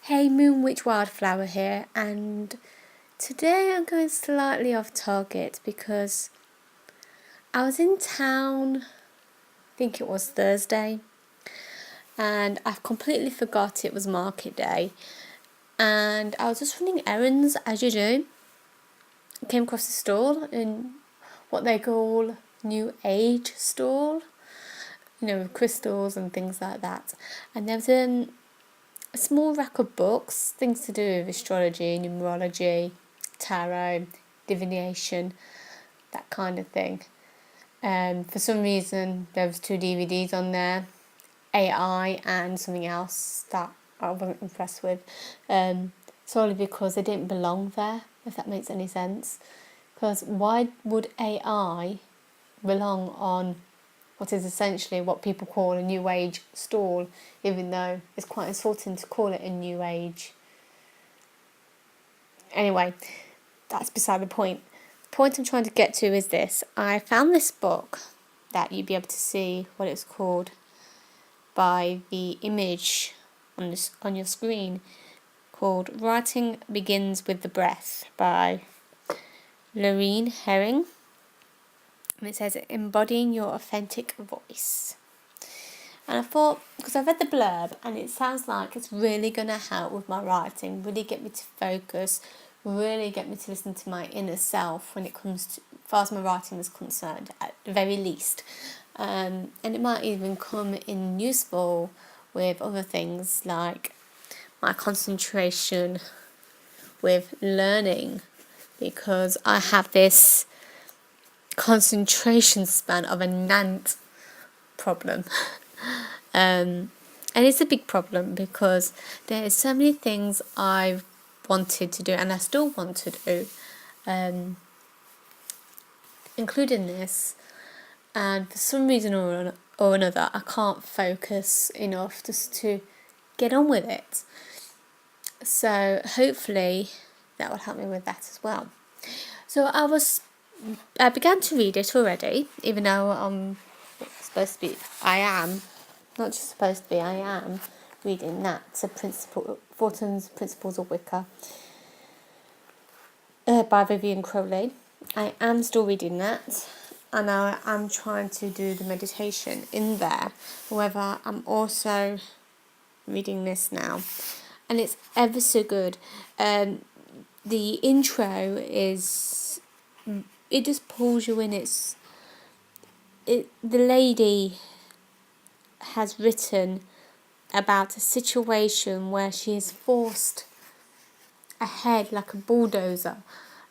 Hey, Moon Witch Wildflower here, and today I'm going slightly off target because I was in town, I think it was Thursday, and I completely forgot it was market day, and I was just running errands as you do. I came across a stall in what they call New Age stall, with crystals and things like that, and there was a small rack of books, things to do with astrology, numerology, tarot, divination, that kind of thing. For some reason, there was 2 DVDs on there, AI and something else that I wasn't impressed with, solely because they didn't belong there, if that makes any sense. Because why would AI belong on what is essentially what people call a new age stall, even though it's quite insulting to call it a new age. Anyway, that's beside the point. The point I'm trying to get to is this. I found this book that you'd be able to see what it's called by the image on your screen, called Writing Begins with the Breath by Lorraine Herring. And it says, embodying your authentic voice. And I thought, because I read the blurb and it sounds like it's really going to help with my writing, really get me to focus, really get me to listen to my inner self when it comes to, as far as my writing is concerned, at the very least. And it might even come in useful with other things like my concentration with learning, because I have this concentration span of an ant problem. And it's a big problem because there are so many things I've wanted to do and I still want to do, including this, and for some reason or another I can't focus enough just to get on with it. So hopefully that will help me with that as well. So I began to read it already, even though I am reading that. So Fortin's Principles of Wicca by Vivian Crowley. I am still reading that, and I am trying to do the meditation in there. However, I'm also reading this now, and it's ever so good. The intro is, it just pulls you in. The lady has written about a situation where she is forced ahead like a bulldozer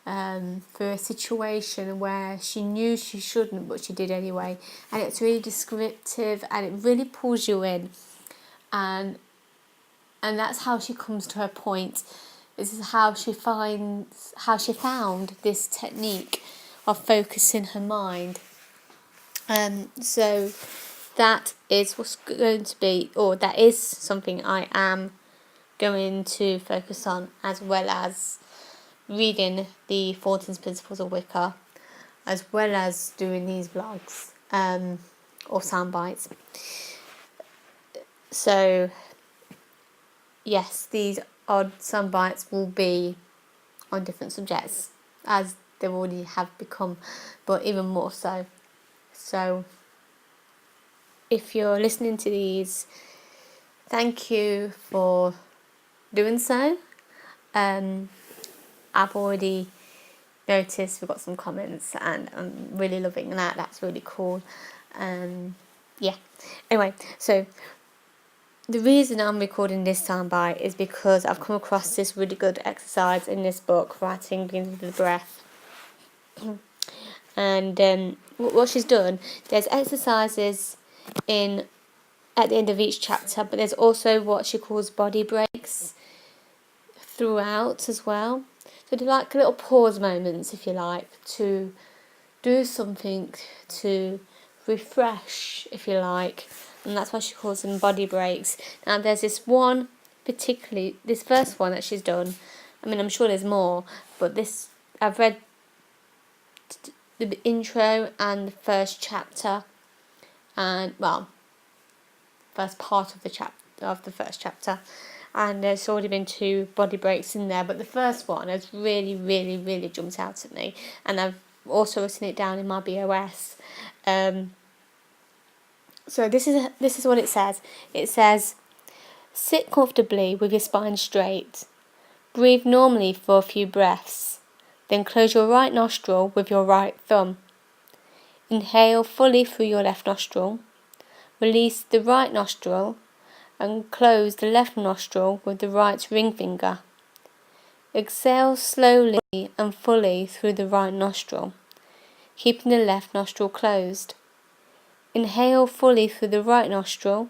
for a situation where she knew she shouldn't, but she did anyway. And it's really descriptive and it really pulls you in. And that's how she comes to her point. This is how she found this technique of focusing her mind. So that is what's going to be, or that is something I am going to focus on, as well as reading the 14 Principles of Wicca, as well as doing these vlogs or sound bites. So yes, these odd sound bites will be on different subjects, as they already have become, but even more so. So if you're listening to these, thank you for doing so. I've already noticed we've got some comments and I'm really loving that. That's really cool. Yeah. Anyway, so the reason I'm recording this soundbite is because I've come across this really good exercise in this book, Writing Begins with the Breath. And what she's done, there's exercises at the end of each chapter, but there's also what she calls body breaks throughout as well. So they're like little pause moments, if you like, to do something to refresh, if you like, and that's why she calls them body breaks. Now there's this one particularly, this first one that she's done. I mean, I'm sure there's more, but this, I've read the intro and the first chapter, and first part of the first chapter, and there's already been 2 body breaks in there, but the first one has really, really, really jumped out at me, and I've also written it down in my V.O.S. So this is what it says. It says, sit comfortably with your spine straight. Breathe normally for a few breaths. Then close your right nostril with your right thumb. Inhale fully through your left nostril. Release the right nostril and close the left nostril with the right ring finger. Exhale slowly and fully through the right nostril, keeping the left nostril closed. Inhale fully through the right nostril,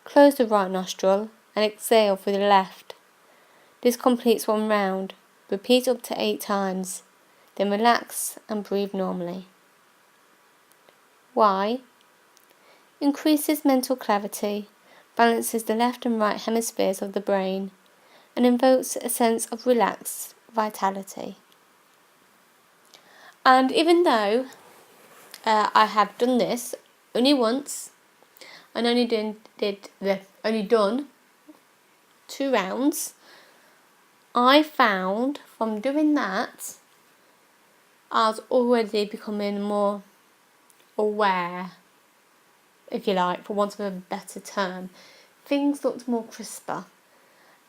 close the right nostril and exhale through the left. This completes 1 round. Repeat up to 8 times. Then relax and breathe normally. Why? Increases mental clarity, balances the left and right hemispheres of the brain, and invokes a sense of relaxed vitality. And even though I have done this only once, and only done 2 rounds, I found from doing that I was already becoming more aware, if you like, for want of a better term. Things looked more crisper.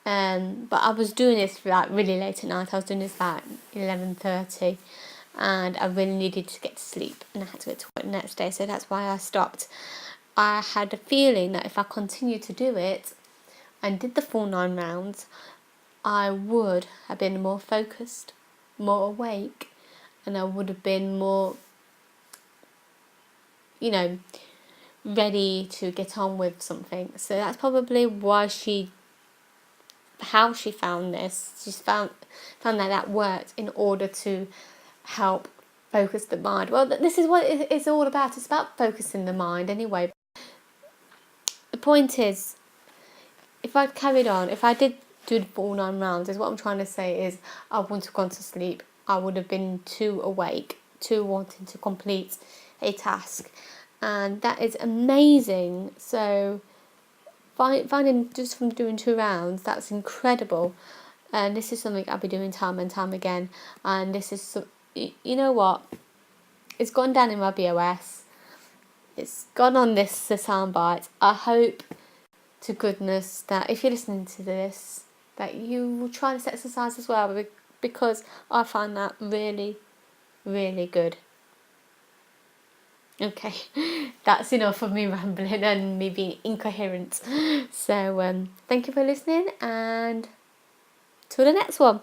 But I was doing this really late at night. I was doing this about 11:30, and I really needed to get to sleep, and I had to get to work the next day, so that's why I stopped. I had a feeling that if I continued to do it and did the full 9 rounds, I would have been more focused, more awake, and I would have been more, ready to get on with something. So that's probably how she found this. She found that worked in order to help focus the mind. Well, this is what it's all about. It's about focusing the mind anyway. The point is, if I'd carried on, if I did do the full 9 rounds, is what I'm trying to say is I wouldn't have gone to sleep. I would have been too awake, too wanting to complete a task. And that is amazing. So finding just from doing 2 rounds, that's incredible. And this is something I'll be doing time and time again. And this is, you know what? It's gone down in my V.O.S. It's gone on this soundbite. I hope to goodness that if you're listening to this, that you will try this exercise as well, because I find that really, really good. Okay, that's enough of me rambling and me being incoherent. So thank you for listening, and till the next one.